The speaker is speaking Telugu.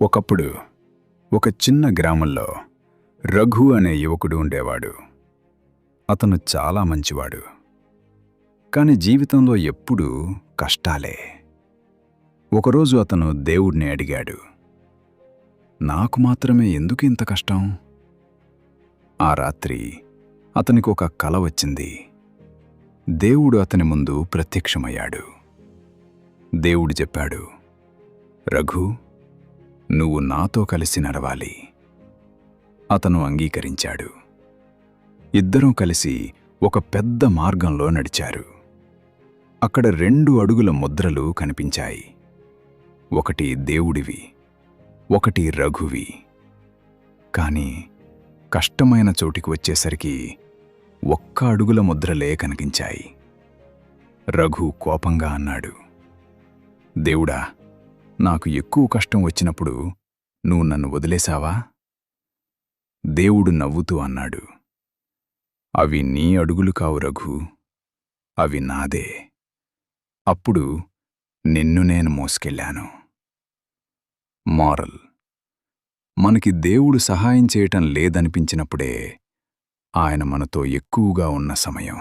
ఒకప్పుడు ఒక చిన్న గ్రామంలో రఘు అనే యువకుడు ఉండేవాడు. అతను చాలా మంచివాడు. కాని జీవితంలో ఎప్పుడూ కష్టాలే. ఒకరోజు అతను దేవుడిని అడిగాడు, నాకు మాత్రమే ఎందుకు ఇంత కష్టం? ఆ రాత్రి అతనికి ఒక కల వచ్చింది. దేవుడు అతని ముందు ప్రత్యక్షమయ్యాడు. దేవుడు చెప్పాడు, రఘు, నువ్వు నాతో కలిసి నడవాలి. అతను అంగీకరించాడు. ఇద్దరూ కలిసి ఒక పెద్ద మార్గంలో నడిచారు. అక్కడ 2 అడుగుల ముద్రలు కనిపించాయి. ఒకటి దేవుడివి, ఒకటి రఘువి. కాని కష్టమైన చోటికి వచ్చేసరికి 1 అడుగుల ముద్రలే కనిపించాయి. రఘు కోపంగా అన్నాడు, దేవుడా, నాకు ఎక్కువ కష్టం వచ్చినప్పుడు నువ్వు నన్ను వదిలేశావా? దేవుడు నవ్వుతూ అన్నాడు, అవి నీ అడుగులు కావు రఘు, అవి నాదే. అప్పుడు నిన్ను నేను మోసుకెళ్ళాను. మోరల్: మనకి దేవుడు సహాయం చేయటం లేదనిపించినప్పుడే ఆయన మనతో ఎక్కువగా ఉన్న సమయం.